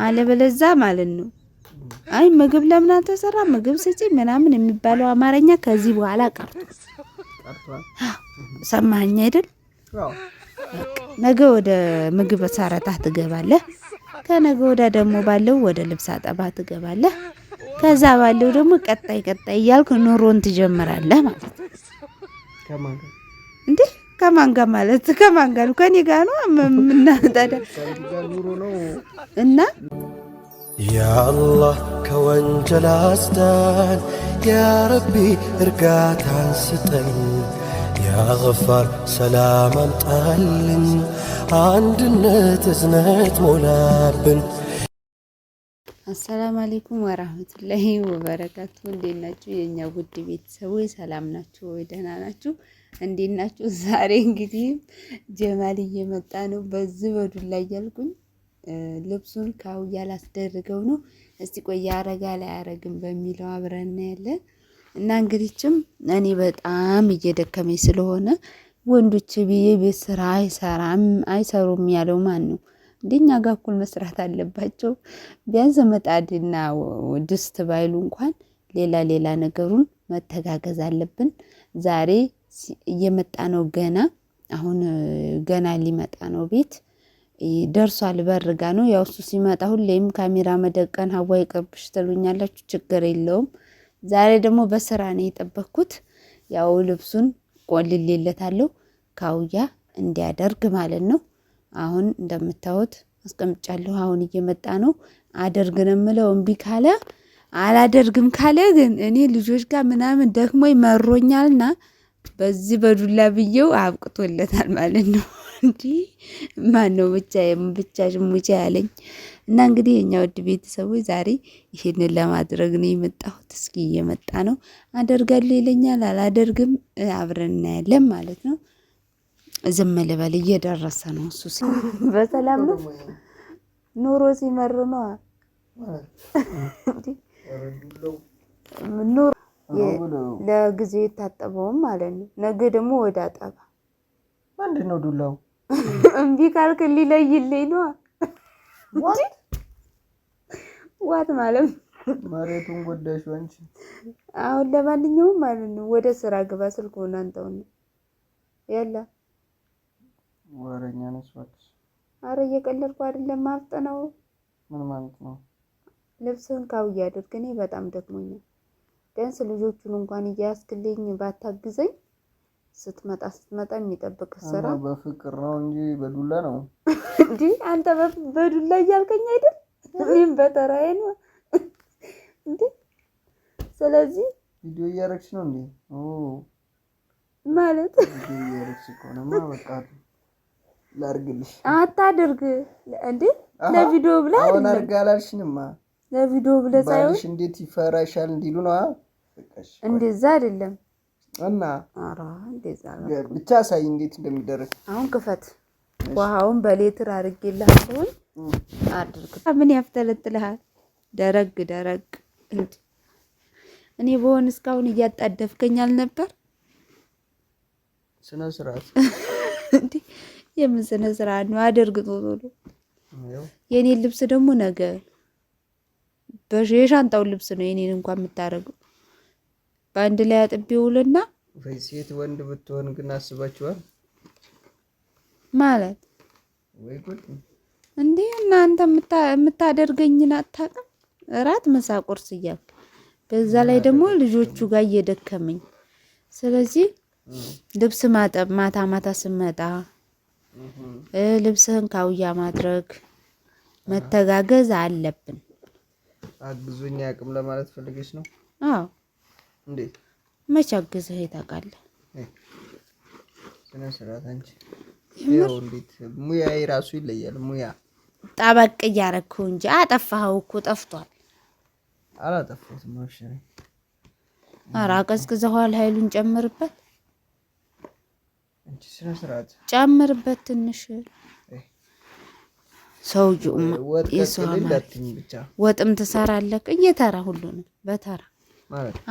አለበለዛ ማለት ነው። አይ ምግብ ለምን አልተሰራ ምግብ ስጪ ምናምን የሚባለው አማርኛ ከዚህ በኋላ ቀርቷል። ሰማኸኝ አይደል? ነገ ወደ ምግብ ሰረታ ትገባለህ። ከነገ ወዳ ደግሞ ባለው ወደ ልብስ አጠባ ትገባለህ። ከዛ ባለው ደግሞ ቀጣይ እያልክ ኑሮን ትጀምራለህ ማለት ነው። እንዴ ከማን ጋር ማለት ከማን ጋር ከኔ ጋር ነው ምናጠዳ እና ያ አላህ ከወንጀል አስዳን፣ ያ ረቢ እርጋታን ስጠን፣ ያ ገፋር ሰላም አምጣልን፣ አንድነት እዝነት ሞላብን። አሰላሙ አለይኩም ወራህመቱላሂ ወበረካቱ። እንዴት ናችሁ የኛ ውድ ቤተሰቦች? ሰላም ናችሁ ወይ? ደህና ናችሁ? እንዴት ናችሁ? ዛሬ እንግዲህ ጀማል እየመጣ ነው። በዚህ በዱላ እያልኩኝ ልብሱን ካውያ ላስደርገው ነው። እስቲ ቆይ ያረጋል አያረግም በሚለው አብረን ያለን እና እንግዲህም እኔ በጣም እየደከመኝ ስለሆነ ወንዶች ብዬ ቤት ስራ አይሰሩም ያለው ማን ነው? እንደኛ ጋር እኩል መስራት አለባቸው። ቢያንስ መጣድና ድስት ባይሉ እንኳን ሌላ ነገሩን መተጋገዝ አለብን። ዛሬ እየመጣ ነው አሁን ገና ሊመጣ ነው። ቤት ደርሷል። በርጋ ነው። ያው እሱ ሲመጣ ሁሌም ካሜራ መደቀን ሀዋ ይቅርብሽ ትሉኛላችሁ። ችግር የለውም። ዛሬ ደግሞ በስራ ነው የጠበቅኩት። ያው ልብሱን ቆልሌለታለሁ ካውያ እንዲያደርግ ማለት ነው። አሁን እንደምታዩት አስቀምጫለሁ። አሁን እየመጣ ነው። አደርግ ነው የምለው። እምቢ ካለ አላደርግም ካለ ግን እኔ ልጆች ጋር ምናምን ደክሞኝ መሮኛልና በዚህ በዱላ ብዬው አብቅቶለታል ማለት ነው። እንዴ ማን ነው ብቻሽን ሙቻ ያለኝ? እና እንግዲህ የኛ ውድ ቤተሰቦች ዛሬ ይሄንን ለማድረግ ነው የመጣሁት። እስኪ እየመጣ ነው። አደርጋለሁ ይለኛል አላደርግም አብረን እናያለን ማለት ነው። ዝም ልበል እየደረሰ ነው። እሱ በሰላም ነው ኑሮ ሲመር ነው ኑሮ ለጊዜው የታጠበውም ማለት ነው። ነገ ደግሞ ወደ አጠባ ምንድነው ዱላው? እምቢ ካልክ ሊለይልኝ ነው። ዋት ማለት መሬቱን ጎዳሽ አንቺ። አሁን ለማንኛውም ማለት ነው ወደ ስራ ግባ። ስልኩን አንተው ነው ያላ ወረኛ ነሽ እባክሽ። አረ እየቀለድኩ አይደለም። አፍጥነው። ምን ማለት ነው? ልብስህን ካውያ አድርግ። እኔ በጣም ደክሞኛል። ቢያንስ ልጆቹን እንኳን እያያስክልኝ ባታግዘኝ ስትመጣ የሚጠብቅ ስራ በፍቅር ነው እንጂ በዱላ ነው እንዴ? አንተ በዱላ እያልከኝ አይደል? እኔም በተራዬ ነው እንዴ? ስለዚህ ቪዲዮ እያደረግሽ ነው እንዴ? ማለት ቪዲዮ እያደረግሽ ከሆነማ በቃ ላድርግልሽ። አታድርግ እንዴ? ለቪዲዮ ብለህ አይደለም? አሁን አድርግ አላልሽንማ? ለቪዲዮ ብለህ ሳይሆን ባልሽ እንዴት ይፈራሻል እንዲሉ ነው። እንደዛ አይደለም እና አራ እንደዛ ብቻ ሳይ እንዴት እንደሚደረግ። አሁን ክፈት። ውሃውን በሌትር አድርጌልሃለሁ። አድርግ። ምን ያፍተለጥልሃል? ደረግ እንዴ? እኔ በሆነ እስካሁን እያጣደፍከኝ አልነበር? ስነ ስርዓት እንዴ? የምን ስነ ስርዓት ነው? አድርግ ቶሎ። የኔ ልብስ ደግሞ ነገ የሻንጣው ልብስ ነው የኔን እንኳን የምታረገው። በአንድ ላይ አጥቤውልና ወይ ሴት ወንድ ብትሆን ግን አስባችኋል ማለት ወይ ጉድ እንዴ? እናንተ የምታደርገኝን አታውቅም? እራት ምሳ ቁርስ እያልክ በዛ ላይ ደግሞ ልጆቹ ጋር እየደከመኝ። ስለዚህ ልብስ ማጠብ ማታ ስመጣ ልብስህን ካውያ ማድረግ መተጋገዝ አለብን። አግዙኝ አቅም ለማለት ፈልገሽ ነው? አዎ። እንዴ መቼ አግዘህ ታውቃለህ? ስነ ስርዓት አንቺ። ይኸው እንዴት ሙያዬ ራሱ ይለያል። ሙያ ጠበቅ እያረግከው እንጂ አጠፋኸው እኮ ጠፍቷል። አላጠፋሁትም። አብሽሪ። ኧረ አቀዝቅዘዋል። ኃይሉን ጨምርበት። አንቺ ስነ ስርዓት ጨምርበት ትንሽ። ሰውዬው ወጥም ትሰራለህ እየተራ ሁሉንም በተራ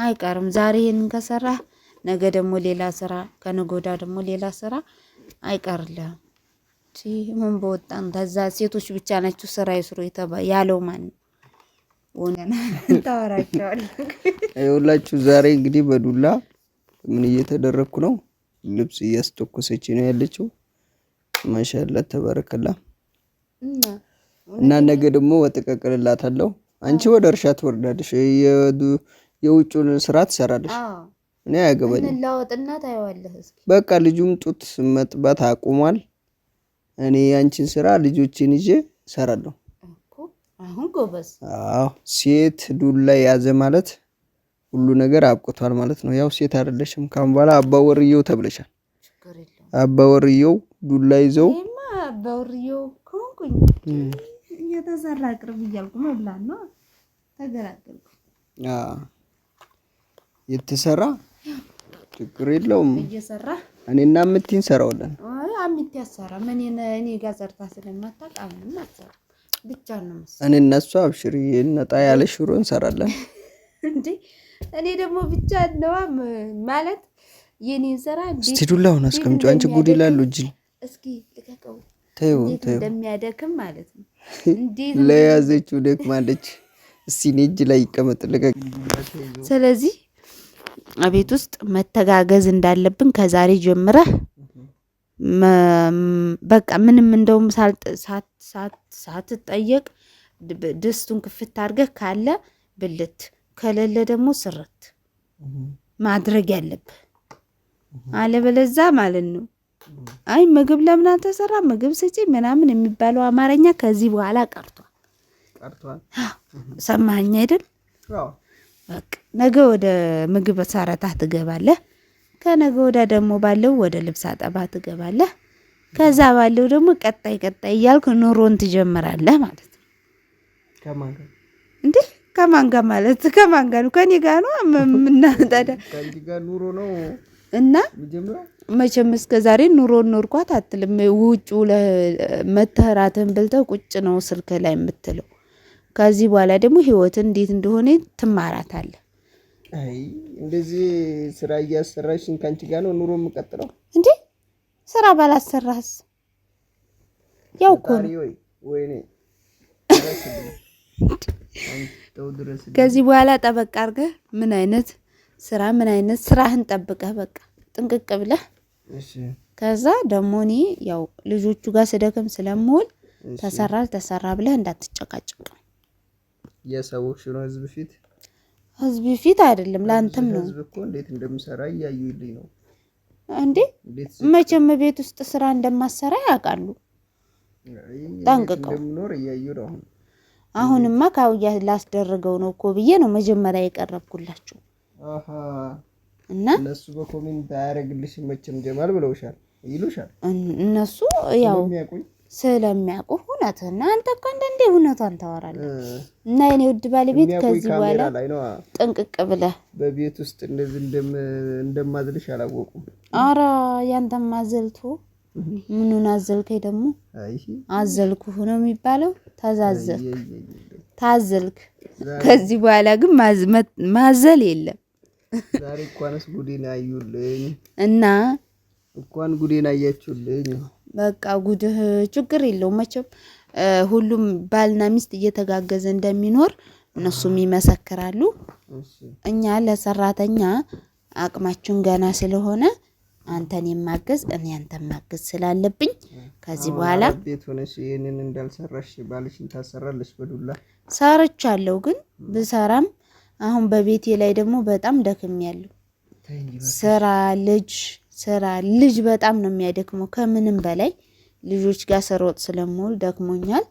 አይቀርም። ዛሬ ይሄንን ከሰራህ ነገ ደግሞ ሌላ ስራ፣ ከነገ ወዲያ ደግሞ ሌላ ስራ አይቀርልህም። ምን በወጣን ተዛ ሴቶች ብቻ ናቸው ስራ ይስሩ ያለው ማን ነው? ወነና ታወራቸዋል። አይውላችሁ ዛሬ እንግዲህ በዱላ ምን እየተደረኩ ነው? ልብስ እያስተኮሰች ነው ያለችው። ማሻአላ ተባረከላ። እና ነገ ደግሞ ወጥቀቅልላታለሁ። አንቺ ወደ እርሻ ትወርዳለሽ፣ የውጭውን ስራ ትሰራለሽ። እኔ አያገባኝም። እንላወጥና ታየዋለህ። እስኪ በቃ ልጁም ጡት መጥባት አቁሟል። እኔ ያንቺን ስራ ልጆችን ይዤ እሰራለሁ እኮ። አሁን ጎበዝ። አዎ ሴት ዱላ ያዘ ማለት ሁሉ ነገር አብቅቷል ማለት ነው። ያው ሴት አይደለሽም ካሁን በኋላ አባወርየው ተብለሻል። ችግር የለውም። አባወርየው ዱላ ይዘው አባወርየው ኮንኩኝ እየተሰራ ቅርብ እያልኩ መብላት ነው። ተገራገልኩ። የተሰራ ችግር የለውም። እየሰራ እኔና አምቲ እንሰራውለን። አይ አምቲ ያሰራ ምን እኔ ጋር ሰርታ ስለማታውቅ አሁን አሰራ ብቻ ነው መሰለኝ። እኔ እና እሷ አብሽሪ ነጣ ያለ ሽሮ እንሰራለን። እንዴ እኔ ደግሞ ብቻ ነው ማለት የኔን ስራ እንዴ እስቲ ዱላውን አስቀምጪው። አንቺ ጉድ ይላል እጂ እስኪ ልቀቀው። ተይው እንደሚያደክም ማለት ነው። እንዴ ለያዘችው ደክማለች። እስቲ እኔ እጅ ላይ ይቀመጥ ልቀቅ። ስለዚህ አቤት ውስጥ መተጋገዝ እንዳለብን ከዛሬ ጀምረህ በቃ ምንም እንደውም ሳትጠየቅ ድስቱን ክፍት አድርገህ ካለ ብልት ከሌለ ደግሞ ስርት ማድረግ ያለብህ አለበለዛ ማለት ነው። አይ ምግብ ለምን አልተሰራ ምግብ ስጪ ምናምን የሚባለው አማርኛ ከዚህ በኋላ ቀርቷል። ሰማኸኝ አይደል? በቃ ነገ ወደ ምግብ ሰረታ ትገባለህ። ከነገ ወዳ ደግሞ ባለው ወደ ልብስ አጠባ ትገባለህ። ከዛ ባለው ደግሞ ቀጣይ እያልክ ኑሮን ትጀምራለህ ማለት ነው። ከማን ጋር እንዴ? ከማን ጋር ማለት ከማን ጋር ነው? ከኔ ጋር ነው ምናጣዳ ከአንቺ ጋር ኑሮ ነው እና መጀመሪያ መቼም እስከ ዛሬ ኑሮን ኖርኳት አትልም። ውጭ ለመተራተን በልተው ቁጭ ነው ስልክ ላይ የምትለው። ከዚህ በኋላ ደግሞ ህይወትን እንዴት እንደሆነ ትማራታለህ። አይ እንደዚህ ስራ እያሰራሽን ካንቺ ጋር ነው ኑሮ የምቀጥለው እንዴ? ስራ ባላሰራስ ያው እኮ ወይኔ ከዚህ በኋላ ጠበቅ አድርገህ ምን አይነት ስራህን ጠብቀህ በቃ ጥንቅቅ ብለህ ከዛ ደግሞ እኔ ያው ልጆቹ ጋር ስደክም ስለምውል ተሰራ ብለህ እንዳትጨቃጨቅ። የሰዎች ነው ህዝብ ፊት አይደለም ላንተም ነው። ህዝብ እኮ እንዴት እንደምሰራ እያዩልኝ ነው እንዴ? መቼም ቤት ውስጥ ስራ እንደማሰራ ያውቃሉ ጠንቅቀው። እንደምኖር እያዩ ነው። አሁንማ ካውያ ላስደረገው ነው እኮ ብዬ ነው መጀመሪያ የቀረብኩላችሁ። እና እነሱ በኮሜንት አያረግልሽ መቼም ጀማል ብለውሻል ይሉሻል። እነሱ ያው ስለሚያውቁ እውነትና አንተ እኮ እንደንዴ እውነቷን ታወራለህ። እና የኔ ውድ ባለቤት ከዚህ በኋላ ጥንቅቅ ብለህ በቤት ውስጥ እንደዚህ እንደማዝልሽ አላወቁም። ኧረ ያንተም አዘልቶ ምኑን አዘልከኝ ደግሞ? አዘልኩህ ነው የሚባለው። ታዘልክ። ከዚህ በኋላ ግን ማዘል የለም። ዛሬ እንኳንስ ጉዴን አዩልኝ እና እንኳን ጉዴን አያችሁልኝ። በቃ ጉድህ ችግር የለውም መቼም ሁሉም ባልና ሚስት እየተጋገዘ እንደሚኖር እነሱም ይመሰክራሉ። እኛ ለሰራተኛ አቅማችን ገና ስለሆነ አንተን የማገዝ እኔ አንተን ማገዝ ስላለብኝ ከዚህ በኋላ ቤት ሆነሽ ይሄንን እንዳልሰራሽ ባልሽን ታሰራለሽ በዱላ ሰርቻለሁ። ግን ብሰራም አሁን በቤቴ ላይ ደግሞ በጣም ደክሜያለሁ። ስራ ልጅ በጣም ነው የሚያደክመው። ከምንም በላይ ልጆች ጋር ስሮጥ ስለምውል ደክሞኛል።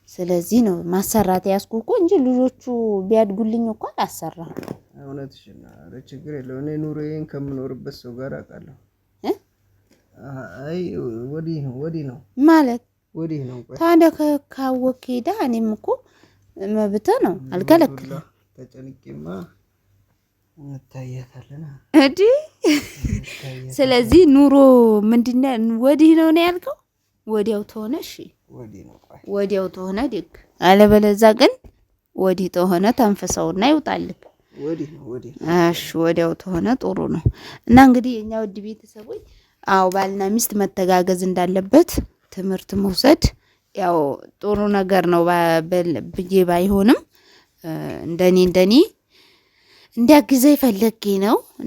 ስለዚህ ነው ማሰራት ያስኩ እኮ እንጂ ልጆቹ ቢያድጉልኝ እኮ አላሰራም። እውነትሽና ችግር የለው። እኔ ኑሮዬን ከምኖርበት ሰው ጋር አውቃለሁ። አይ ወዲህ ነው ማለት ወዲህ ነው። ታዲያ ካወክ ሄዳ እኔም እኮ መብትህ ነው አልከለክልም። ተጨንቄማ እንታያታለን እዲ ስለዚህ ኑሮ ምንድነው ወዲህ ነው ያልከው? ወዲያው ተሆነ እሺ ወዲያው ተሆነ ደግ አለበለዚያ ግን ወዲህ ተሆነ ተንፈሰውና ይውጣልክ። እሺ ወዲያው ተሆነ ጥሩ ነው። እና እንግዲህ የኛ ውድ ቤተሰቦች አው ባልና ሚስት መተጋገዝ እንዳለበት ትምህርት መውሰድ ያው ጥሩ ነገር ነው ብዬ ባይሆንም እንደኔ እንዲያግዘኝ ፈልጌ ነው።